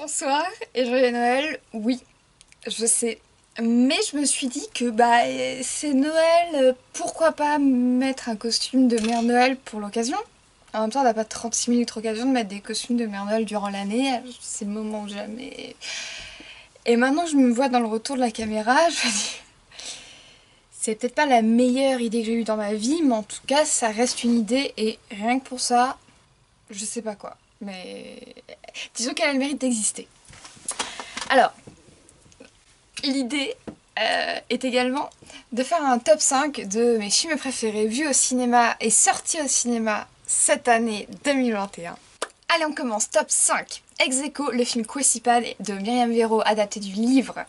Bonsoir et joyeux Noël, oui, je sais. Mais je me suis dit que c'est Noël, pourquoi pas mettre un costume de Mère Noël pour l'occasion. En même temps, on n'a pas 36 000 autres occasions de mettre des costumes de Mère Noël durant l'année, c'est le moment ou jamais. Et maintenant je me vois dans le retour de la caméra, je me dis, c'est peut-être pas la meilleure idée que j'ai eue dans ma vie, mais en tout cas ça reste une idée et rien que pour ça, je sais pas quoi. Mais disons qu'elle a le mérite d'exister. Alors, l'idée est également de faire un top 5 de mes films préférés vus au cinéma et sortis au cinéma cette année 2021. Allez, on commence, top 5. Ex aequo, le film Quesipan de Myriam Vero, adapté du livre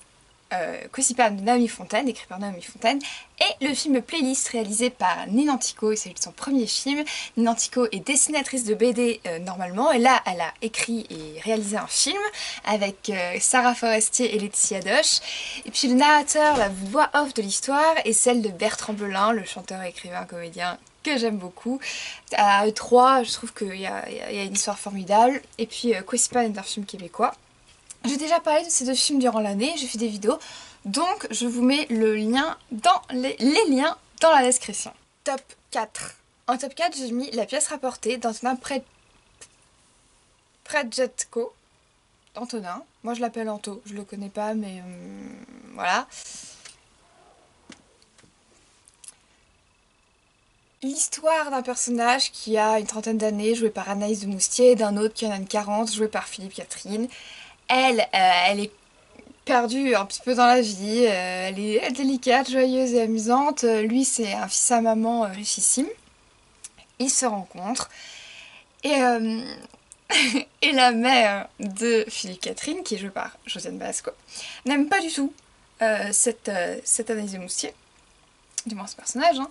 Quesipan de Naomi Fontaine, écrit par Naomi Fontaine, et le film Playlist réalisé par Nina Antico, et c'est son premier film. Nina Antico est dessinatrice de BD normalement, et là elle a écrit et réalisé un film avec Sarah Forestier et Laetitia Doche. Et puis le narrateur, la voix off de l'histoire, est celle de Bertrand Belin, le chanteur, écrivain, comédien que j'aime beaucoup. À E3, je trouve qu'il y a une histoire formidable. Et puis Quesipan est un film québécois. J'ai déjà parlé de ces deux films durant l'année, j'ai fait des vidéos, donc je vous mets le lien dans les liens dans la description. Top 4. En top 4, j'ai mis La pièce rapportée d'Antonin Predjatko. Antonin, moi je l'appelle Anto, je le connais pas, mais voilà. L'histoire d'un personnage qui a une trentaine d'années, joué par Anaïs de Moustier, et d'un autre qui en a une 40, joué par Philippe Catherine. Elle est perdue un petit peu dans la vie, elle est délicate, joyeuse et amusante. Lui, c'est un fils à maman richissime. Ils se rencontrent et, et la mère de Philippe Catherine, qui est jouée par Josiane Balasco, n'aime pas du tout cette Anaïs de Moustier, du moins ce personnage, hein.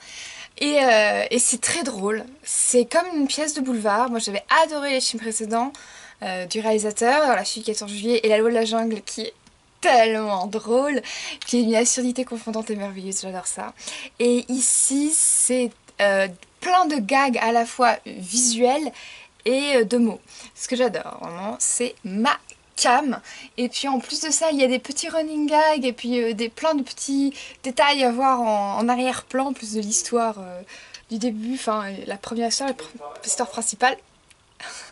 Et c'est très drôle, c'est comme une pièce de boulevard. Moi j'avais adoré les films précédents du réalisateur, La fille du 14 juillet et La loi de la jungle, qui est tellement drôle, puis une absurdité confondante et merveilleuse, j'adore ça. Et ici c'est plein de gags à la fois visuels et de mots, ce que j'adore vraiment, c'est ma cam. Et puis en plus de ça, il y a des petits running gags et puis plein de petits détails à voir en arrière-plan, en plus de l'histoire du début, enfin la première histoire, l'histoire principale.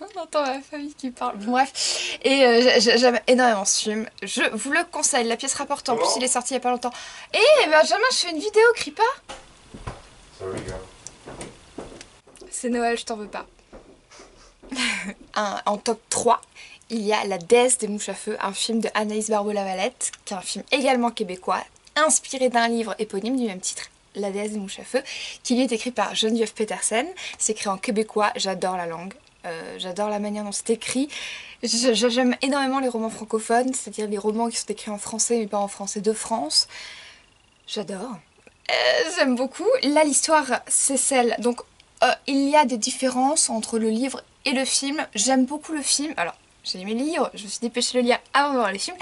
On entend ma famille qui parle, bon, bref. Et j'aime énormément ce film, je vous le conseille. La pièce rapportée, en plus il est sorti il y a pas longtemps. Et Benjamin, je fais une vidéo, crie pas. C'est Noël, je t'en veux pas. En top 3, il y a La déesse des mouches à feu, un film de Anaïs Barbeau-Lavalette, qui est un film également québécois, inspiré d'un livre éponyme du même titre, La déesse des mouches à feu, qui lui est écrit par Geneviève Petersen. C'est écrit en québécois, j'adore la langue, j'adore la manière dont c'est écrit. J'aime énormément les romans francophones, c'est-à-dire les romans qui sont écrits en français mais pas en français de France. J'adore. J'aime beaucoup. Là, l'histoire, c'est celle... Donc, il y a des différences entre le livre et le film. J'aime beaucoup le film. Alors, j'ai aimé le livre, je me suis dépêchée de le lire avant de voir les films.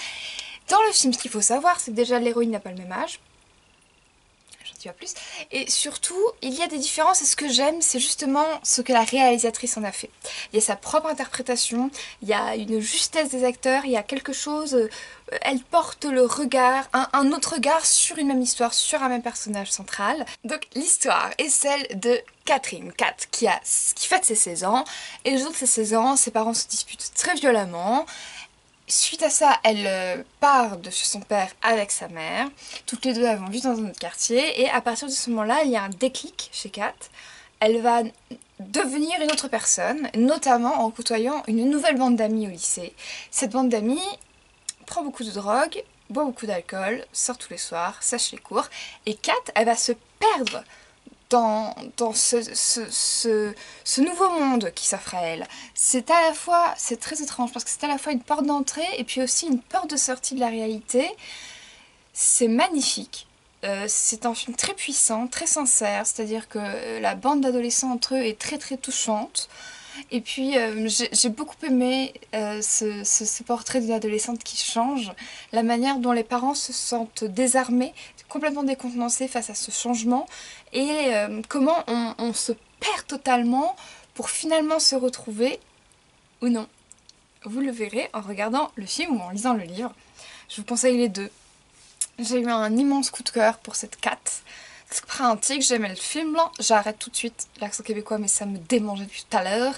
Dans le film, ce qu'il faut savoir, c'est que déjà l'héroïne n'a pas le même âge. J'en dis pas plus. Et surtout, il y a des différences et ce que j'aime, c'est justement ce que la réalisatrice en a fait. Il y a sa propre interprétation, il y a une justesse des acteurs, il y a quelque chose... Elle porte le regard, un autre regard sur une même histoire, sur un même personnage central. Donc l'histoire est celle de Catherine, Kat, qui fête ses 16 ans. Et le jour de ses 16 ans, ses parents se disputent très violemment. Suite à ça, elle part de chez son père avec sa mère. Toutes les deux elles vont vivre dans un autre quartier. Et à partir de ce moment-là, il y a un déclic chez Kat. Elle va devenir une autre personne, notamment en côtoyant une nouvelle bande d'amis au lycée. Cette bande d'amis prend beaucoup de drogue, boit beaucoup d'alcool, sort tous les soirs, sèche les cours. Et Kat, elle va se perdre dans ce nouveau monde qui s'offre à elle. C'est à la fois, c'est très étrange parce que c'est à la fois une porte d'entrée et puis aussi une porte de sortie de la réalité. C'est magnifique. C'est un film très puissant, très sincère, c'est-à-dire que la bande d'adolescents entre eux est très très touchante. Et puis j'ai beaucoup aimé ce portrait d'une adolescente qui change, la manière dont les parents se sentent désarmés, complètement décontenancés face à ce changement, et comment on se perd totalement pour finalement se retrouver ou non. vous le verrez en regardant le film ou en lisant le livre. Je vous conseille les deux. J'ai eu un immense coup de cœur pour cette Cat. Après un tic, j'aimais le film blanc, j'arrête tout de suite l'accent québécois, mais ça me démangeait depuis tout à l'heure.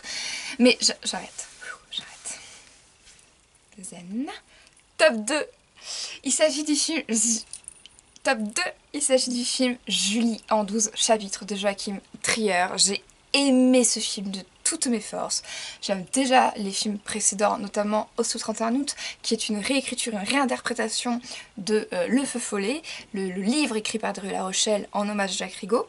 Mais j'arrête. J'arrête. Zen. Top 2. Il s'agit du film... Top 2. Il s'agit du film Julie en 12 chapitres de Joachim Trier. J'ai aimé ce film de toutes mes forces. J'aime déjà les films précédents, notamment Au 31 août, qui est une réécriture, une réinterprétation de Le Feu Follet, le livre écrit par Dru La Rochelle en hommage à Jacques Rigaud,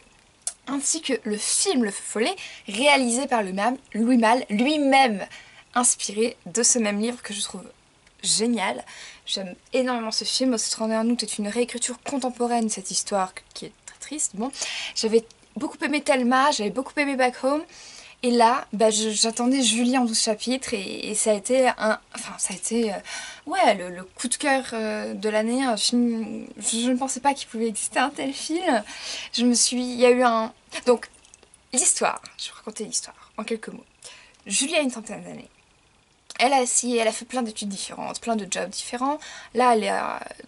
ainsi que le film Le Feu Follet, réalisé par Louis Malle, lui-même inspiré de ce même livre que je trouve génial. J'aime énormément ce film. Au 31 août est une réécriture contemporaine de cette histoire qui est très triste. Bon, j'avais beaucoup aimé Thelma, j'avais beaucoup aimé Back Home. Et là, j'attendais Julie en 12 chapitres et ça a été le coup de cœur de l'année. Un film, je ne pensais pas qu'il pouvait exister un tel film. Il y a eu un... Donc, l'histoire, je vais raconter l'histoire en quelques mots. Julie a une trentaine d'années. Elle a fait plein d'études différentes, plein de jobs différents. Là,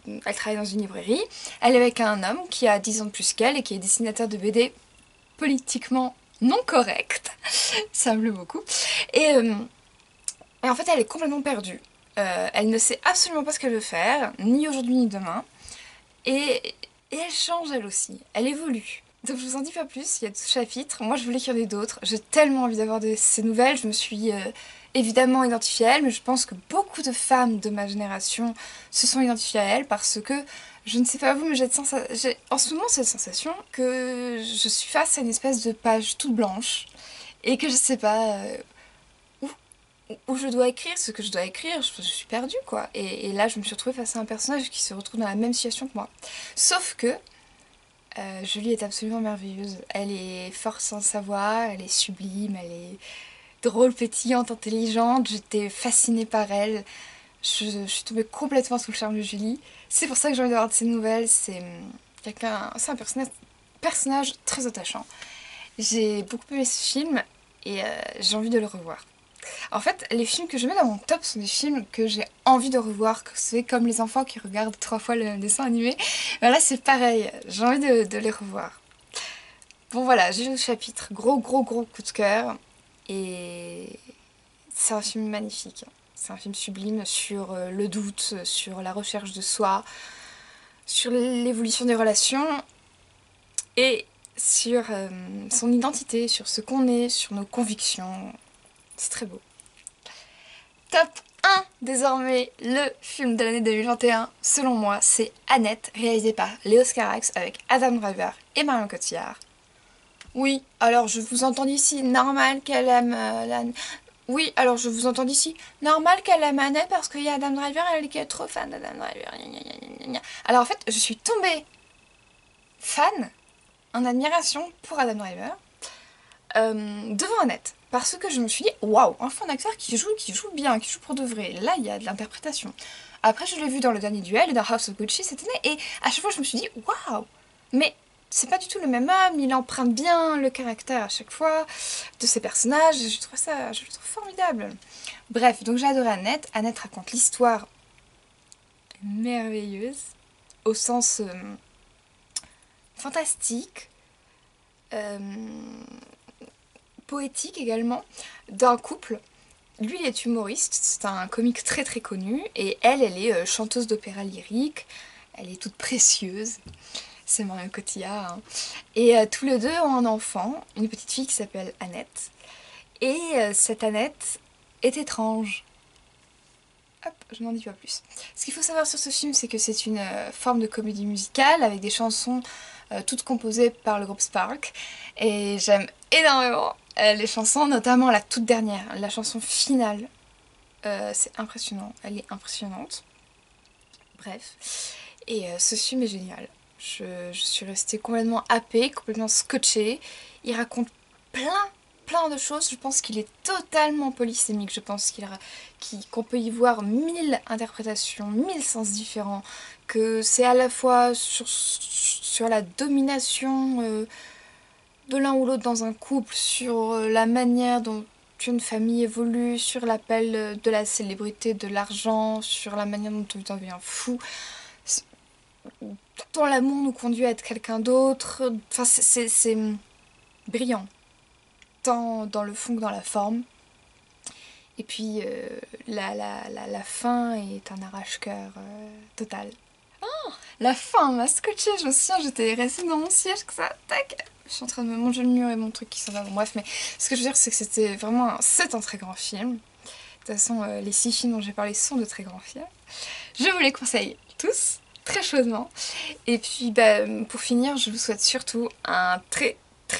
elle travaille dans une librairie. Elle est avec un homme qui a 10 ans de plus qu'elle et qui est dessinateur de BD politiquement non correct. Ça me plaît beaucoup. Et en fait, elle est complètement perdue. Elle ne sait absolument pas ce qu'elle veut faire, ni aujourd'hui ni demain. Et elle change elle aussi. Elle évolue. Donc je vous en dis pas plus, il y a 12 chapitres. Moi je voulais qu'il y en ait d'autres. J'ai tellement envie d'avoir ces nouvelles. Je me suis évidemment identifiée à elle, mais je pense que beaucoup de femmes de ma génération se sont identifiées à elle parce que, je ne sais pas vous, mais j'ai en ce moment cette sensation que je suis face à une espèce de page toute blanche et que je sais pas où je dois écrire ce que je dois écrire. Je suis perdue quoi. Et là je me suis retrouvée face à un personnage qui se retrouve dans la même situation que moi. Sauf que Julie est absolument merveilleuse. Elle est forte sans le savoir, elle est sublime, elle est drôle, pétillante, intelligente. J'étais fascinée par elle. Je suis tombée complètement sous le charme de Julie. C'est pour ça que j'ai envie d'avoir de ses nouvelles. C'est un personnage très attachant. J'ai beaucoup aimé ce film et j'ai envie de le revoir. En fait, les films que je mets dans mon top sont des films que j'ai envie de revoir. C'est comme les enfants qui regardent 3 fois le même dessin animé. Ben là, c'est pareil. J'ai envie de les revoir. Bon voilà, j'ai lu le chapitre. Gros coup de cœur. Et c'est un film magnifique. C'est un film sublime sur le doute, sur la recherche de soi, sur l'évolution des relations et sur son identité, sur ce qu'on est, sur nos convictions. C'est très beau. Top 1 désormais, le film de l'année 2021, selon moi, c'est Annette, réalisé par Léos Carax avec Adam Driver et Marion Cotillard. Oui, alors je vous entends d'ici, normal qu'elle aime Oui, alors je vous entends d'ici, normal qu'elle aime Annette parce qu'il y a Adam Driver, elle qui est trop fan d'Adam Driver. Alors en fait, je suis tombée fan, en admiration pour Adam Driver, devant Annette. Parce que je me suis dit, waouh, enfin un acteur qui joue bien, qui joue pour de vrai. Là, il y a de l'interprétation. Après, je l'ai vu dans Le Dernier Duel et dans House of Gucci cette année, et à chaque fois, je me suis dit, waouh, mais c'est pas du tout le même homme, il emprunte bien le caractère à chaque fois de ses personnages, je le trouve formidable. Bref, donc j'ai adoré Annette. Annette raconte l'histoire merveilleuse, au sens fantastique, poétique également, d'un couple. Lui, il est humoriste, c'est un comique très très connu, et elle est chanteuse d'opéra lyrique, elle est toute précieuse, c'est Marion Cotillard, hein. Et tous les deux ont un enfant, une petite fille qui s'appelle Annette, et cette Annette est étrange. Hop, je n'en dis pas plus. Ce qu'il faut savoir sur ce film, c'est que c'est une forme de comédie musicale avec des chansons toutes composées par le groupe Spark, et j'aime énormément les chansons, notamment la toute dernière, la chanson finale. C'est impressionnant, elle est impressionnante. Bref, et ce film est génial. Je suis restée complètement happée, complètement scotchée. Il raconte plein de choses. Je pense qu'il est totalement polysémique. Je pense qu'on peut y voir 1000 interprétations, 1000 sens différents. Que c'est à la fois sur la domination de l'un ou l'autre dans un couple, sur la manière dont qu'une famille évolue, sur l'appel de la célébrité, de l'argent, sur la manière dont on devient fou, dont l'amour nous conduit à être quelqu'un d'autre. Enfin, c'est brillant, tant dans le fond que dans la forme. Et puis la fin est un arrache-cœur total. La fin m'a scotché, je me souviens, j'étais restée dans mon siège, que ça, tac. Je suis en train de me manger le mur et mon truc qui s'en va. Bon, bref, mais ce que je veux dire, c'est que c'est un très grand film. De toute façon, les 6 films dont j'ai parlé sont de très grands films. Je vous les conseille tous, très chaudement. Et puis, bah, pour finir, je vous souhaite surtout un très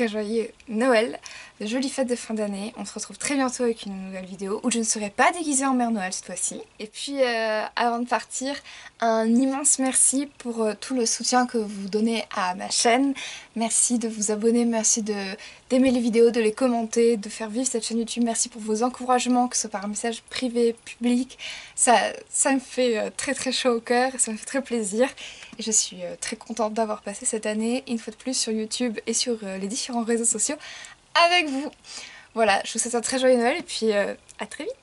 joyeux Noël, de jolies fêtes de fin d'année. On se retrouve très bientôt avec une nouvelle vidéo où je ne serai pas déguisée en Mère Noël cette fois-ci. Et puis avant de partir, un immense merci pour tout le soutien que vous donnez à ma chaîne. Merci de vous abonner, merci d'aimer les vidéos, de les commenter, de faire vivre cette chaîne YouTube. Merci pour vos encouragements, que ce soit par un message privé, public. Ça me fait très chaud au cœur, ça me fait très plaisir. Et je suis très contente d'avoir passé cette année, une fois de plus, sur YouTube et sur les différents réseaux sociaux avec vous. Voilà, je vous souhaite un très joyeux Noël et puis à très vite.